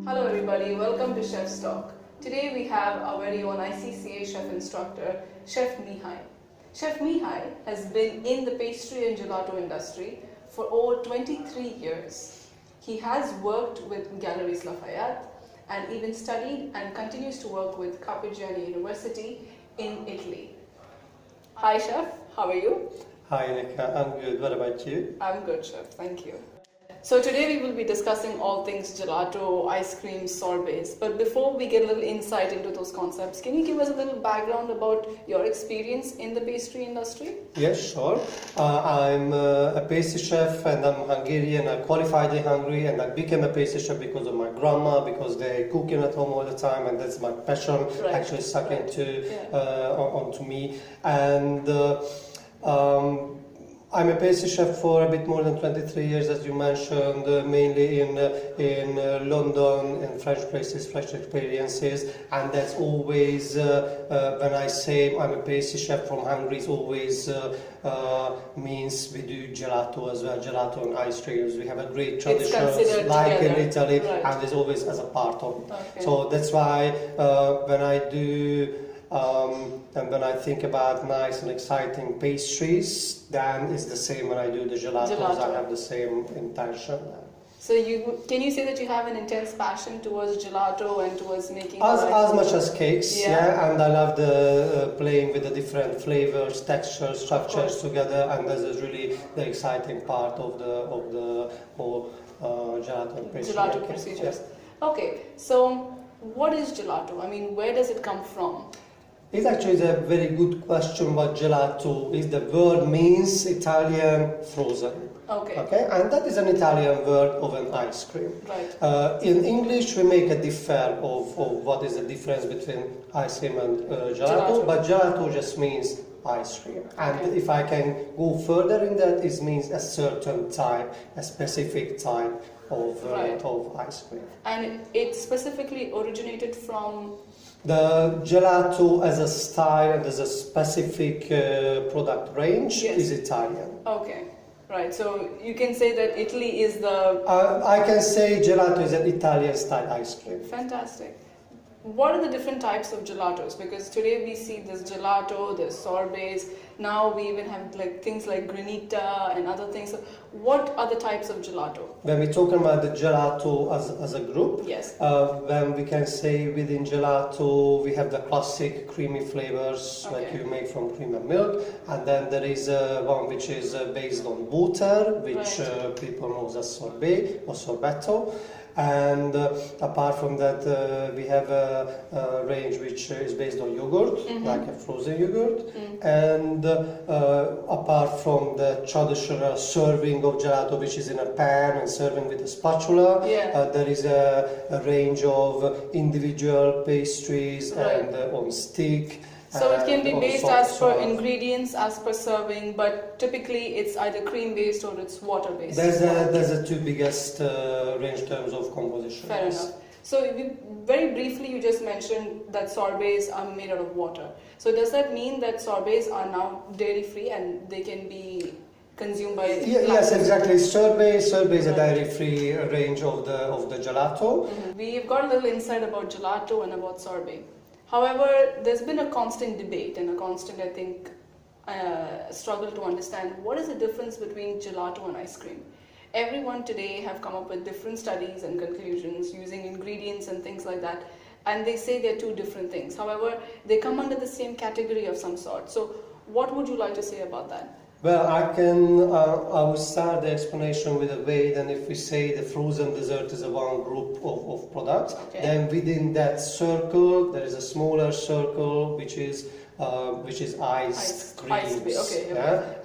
Hello everybody, welcome to Chef's Talk. Today we have our very own ICCA chef instructor, Chef Mihaly. Chef Mihaly has been in the pastry and gelato industry for over 23 years. He has worked with Galleries Lafayette and even studied and continues to work with Capodiani University in Italy. Hi Chef, how are you? Hi Nika, I'm good. What about you? I'm good, Chef, thank you. So today we will be discussing all things gelato, ice cream, sorbets. But before we get a little insight into those concepts, can you give us a little background about your experience in the pastry industry? Yes, sure. I'm a pastry chef and I'm Hungarian. I qualified in Hungary and I became a pastry chef because of my grandma, because they're cooking at home all the time and that's my passion actually sucking onto me. And I'm a pastry chef for a bit more than 23 years, as you mentioned, mainly in London, in French places, French experiences, and that's always, when I say I'm a pastry chef from Hungary, it always means we do gelato as well, gelato and ice creams. We have a great tradition, like in Italy, and it's always as a part of it. Okay. So that's why when I do and when I think about nice and exciting pastries, then it's the same when I do the gelatos. I have the same intention. So can you say that you have an intense passion towards gelato and towards making as much as cakes, yeah. And I love the playing with the different flavors, textures, structures together, and this is really the exciting part of the whole gelato and pastry. Gelato procedures. Yeah. Okay, so what is gelato? I mean, where does it come from? It actually is a very good question what gelato is. The word means Italian frozen. Okay, and that is an Italian word of an ice cream. Right. In English, we make a differ of what is the difference between ice cream and gelato, but gelato just means ice cream. And if I can go further in that, it means a certain type, a specific type of ice cream. And it specifically originated from? The gelato as a style and as a specific product range is Italian. Okay, right. So you can say that Italy is the... I can say gelato is an Italian style ice cream. Fantastic. What are the different types of gelatos? Because today we see this gelato, there's sorbets, now we even have things like granita and other things. So what are the types of gelato? When we talk about the gelato as a group, yes. Then we can say within gelato we have the classic creamy flavors like you make from cream and milk, and then there is one which is based on water, which people know as sorbet or sorbetto. And apart from that, we have a range which is based on yogurt, like a frozen yogurt. And apart from the traditional serving of gelato, which is in a pan and serving with a spatula, there is a range of individual pastries and on stick. So it can be based as per ingredients, as per serving, but typically it's either cream-based or it's water-based. There's the two biggest range in terms of composition. Fair enough. So very briefly, you just mentioned that sorbets are made out of water. So does that mean that sorbets are now dairy-free and they can be consumed by... Yes, exactly. Sorbet is a dairy-free range of the gelato. We've got a little insight about gelato and about sorbet. However, there's been a constant debate and a constant, I think, struggle to understand what is the difference between gelato and ice cream. Everyone today have come up with different studies and conclusions using ingredients and things like that, and they say they're two different things. However, they come under the same category of some sort. So what would you like to say about that? Well, I will start the explanation with a way that if we say the frozen dessert is a one group of products, then within that circle there is a smaller circle which is ice creams,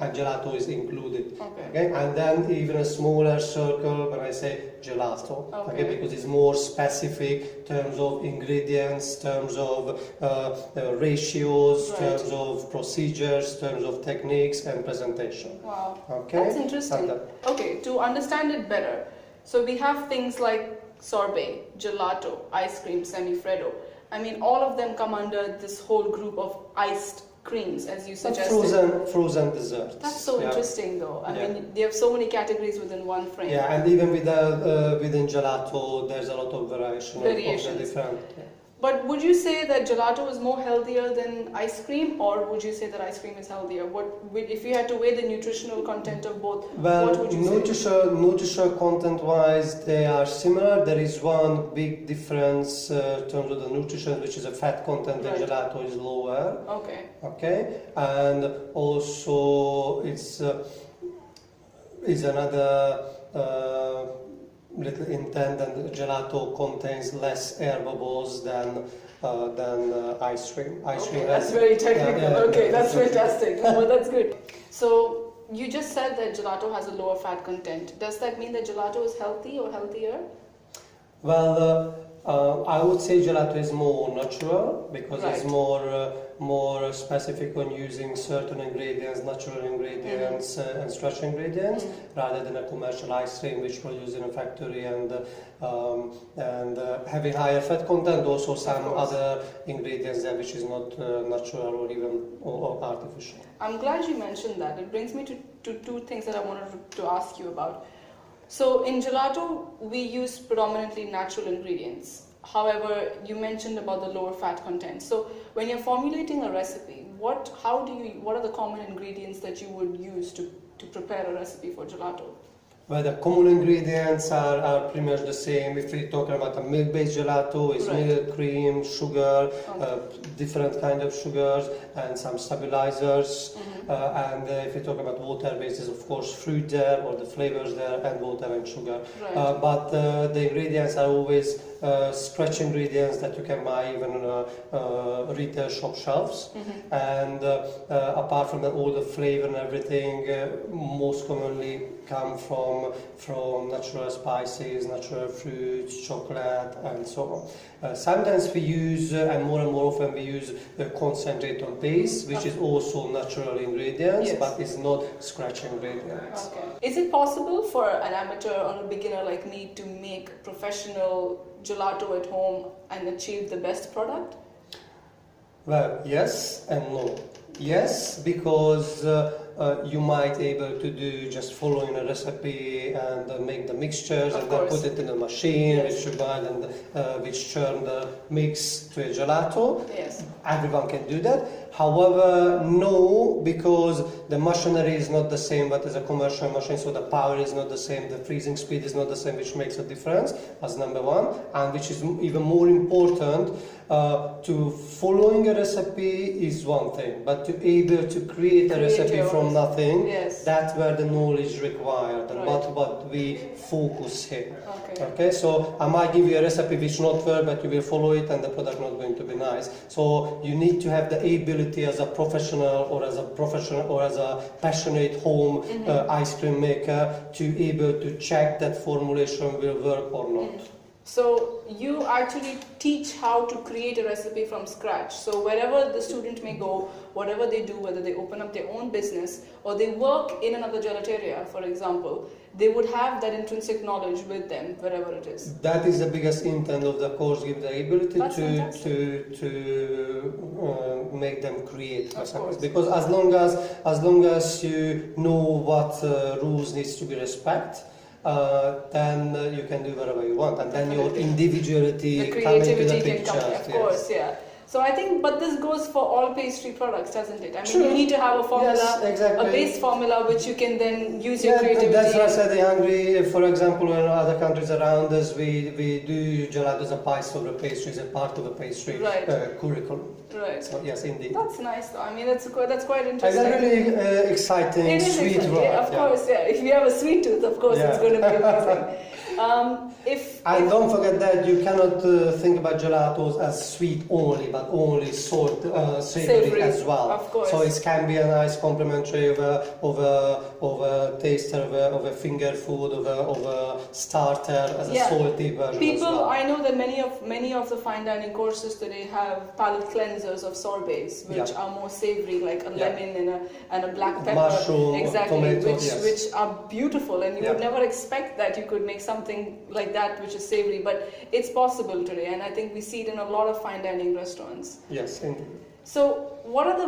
and gelato is included. And then even a smaller circle when I say gelato, because it's more specific in terms of ingredients, terms of ratios, terms of procedures, terms of techniques and presentation. Wow, that's interesting. Okay, to understand it better, so we have things like sorbet, gelato, ice cream, semifreddo. I mean, all of them come under this whole group of iced creams, as you suggested. Frozen desserts. That's so interesting, though. I mean, they have so many categories within one frame. Yeah, and even within gelato, there's a lot of variation of the different. Yeah. But would you say that gelato is more healthier than ice cream, or would you say that ice cream is healthier? If you had to weigh the nutritional content of both, what would you say? Nutritional content-wise, they are similar. There is one big difference in terms of the nutrition, which is the fat content. The gelato is lower. Okay. Okay, and also it's another little intent that gelato contains less air bubbles than ice cream. That's very technical. That's fantastic. Well, that's good. So you just said that gelato has a lower fat content. Does that mean that gelato is healthy or healthier? Well, I would say gelato is more natural because it's more specific on using certain ingredients, natural ingredients and stretch ingredients, rather than a commercial ice cream which produced in a factory and having higher fat content. Also some other ingredients there which is not natural or even artificial. I'm glad you mentioned that. It brings me to two things that I wanted to ask you about. So in gelato, we use predominantly natural ingredients. However, you mentioned about the lower fat content. So when you're formulating a recipe, what are the common ingredients that you would use to prepare a recipe for gelato? Well, the common ingredients are pretty much the same. If we're talking about a milk-based gelato, it's milk, cream, sugar, different kind of sugars, and some stabilizers. And if you talk about water-based, is of course fruit there, or the flavors there, and water and sugar. But the ingredients are always scratch ingredients that you can buy even on retail shop shelves. And apart from that, all the flavor and everything most commonly come from natural spices, natural fruits, chocolate, and so on. Sometimes we use, and more often we use concentrate on base, which is also natural ingredients, but is not scratch ingredients. Is it possible for an amateur or a beginner like me to make professional gelato at home and achieve the best product? Well, yes and no. Yes, because you might be able to do just following a recipe and make the mixtures and then put it in a machine with sugar and which churn the mix to a gelato. Yes. Everyone can do that. However, no, because the machinery is not the same but as a commercial machine, so the power is not the same, the freezing speed is not the same, which makes a difference as number one, and which is even more important, to following a recipe is one thing, but to be able to create a recipe from nothing, that's where the knowledge required and what we focus here. Okay, so I might give you a recipe which not well, but you will follow it and the product not going to be nice. So you need to have the ability as a professional or as a passionate home ice cream maker to be able to check that formulation will work or not. So you actually teach how to create a recipe from scratch. So wherever the student may go, whatever they do, whether they open up their own business or they work in another gelatiere, for example, they would have that intrinsic knowledge with them wherever it is. That is the biggest intent of the course, give the ability to make them create recipes. Because as long as you know what rules needs to be respected, then you can do whatever you want, and then your individuality, the creativity come into the can picture. come, of course, yeah. So I think, but this goes for all pastry products, doesn't it? I mean, you need to have a formula, a base formula, which you can then use your creativity. That's why I said in Hungary, for example, in other countries around us, we do gelato as a part of a pastry, as a part of a pastry curriculum. Right. So yes, indeed. That's nice, though. I mean, that's quite interesting. It's a really exciting, sweet work. Yeah, of course, yeah. If you have a sweet tooth, of course, it's going to be amazing. And don't forget that you cannot think about gelatos as sweet only, but only savory as well. Of course. So it can be a nice complementary of a taster, of a finger food, of a starter, as a salty version as well. I know that many of the fine dining courses today have palate cleansers of sorbets, which are more savory, like a lemon and a black pepper, mushroom, tomatoes, which are beautiful, and you would never expect that you could make something like that which is savory, but it's possible today, and I think we see it in a lot of fine dining restaurants. Yes, indeed. So what are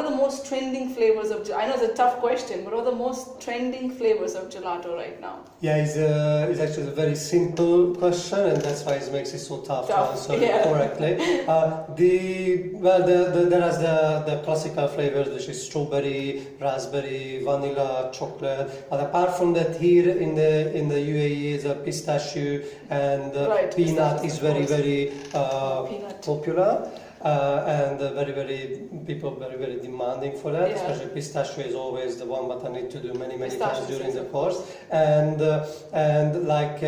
the most trending flavors of? I know it's a tough question, but what are the most trending flavors of gelato right now? Yeah, it's actually a very simple question, and that's why it makes it so tough to answer correctly. There is the classical flavors, which is strawberry, raspberry, vanilla, chocolate. But apart from that, here in the UAE is a pistachio and peanut is very popular. And people very demanding for that. Especially pistachio is always the one, but I need to do many times during the course. And like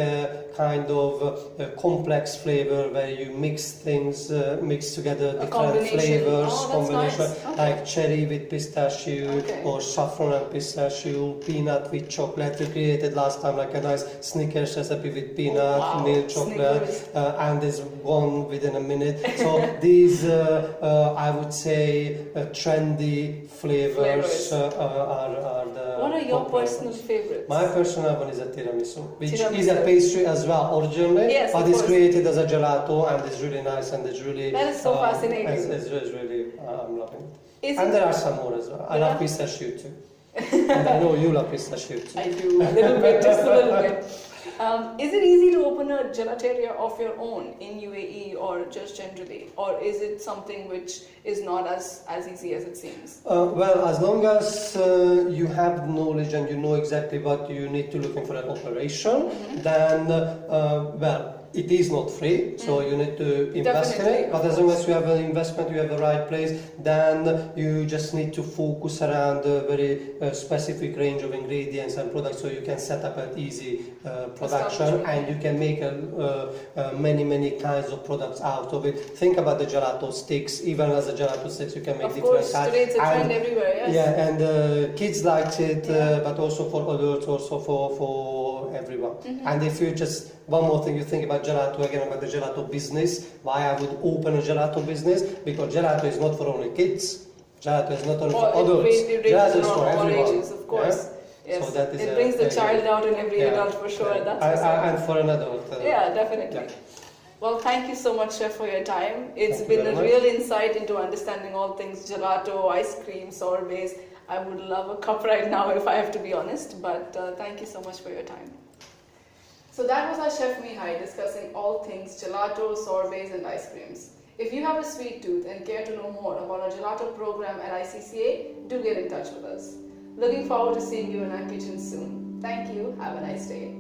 kind of a complex flavor where you mix things, mix together different flavors, combination nice. Like cherry with pistachio or saffron and pistachio, peanut with chocolate. We created last time like a nice Snickers recipe with peanut, milk chocolate, and there's one within a minute. So these I would say trendy flavors are the. What are your personal favorites? My personal one is a tiramisu, which is a pastry as well originally, but it's created as a gelato and it's really nice and it's really. That is so fascinating. It's really I'm loving it. And there are some more as well. I love pistachio too. And I know you love pistachio too. I do, a little bit, just a little bit. Is it easy to open a gelatiere of your own in UAE or just generally, or is it something which is not as easy as it seems? Well, as long as you have knowledge and you know exactly what you need to look in for an operation, then it is not free, so you need to invest in it. But as long as you have an investment, you have the right place, then you just need to focus around a very specific range of ingredients and products, so you can set up an easy production and you can make many kinds of products out of it. Think about the gelato sticks. Even as a gelato sticks, you can make different kinds. Of course, today it's a trend everywhere. Yes. Yeah, and kids liked it, but also for adults, also for everyone. And if you just one more thing you think about gelato, again about the gelato business, why I would open a gelato business, because gelato is not for only kids, gelato is not only for adults, gelato is for everyone. Ages, of course. Yeah? Yes. So that is it brings the child out in every adult for sure. Yeah. That's and for an adult. Yeah, definitely. Yeah. Well, thank you so much, Chef, for your time. It's been a real insight into understanding all things gelato, ice cream, sorbets. I would love a cup right now if I have to be honest, but thank you so much for your time. So that was our Chef Mihaly discussing all things gelato, sorbets and ice creams. If you have a sweet tooth and care to know more about our gelato program at ICCA, do get in touch with us. Looking forward to seeing you in our kitchen soon. Thank you. Have a nice day.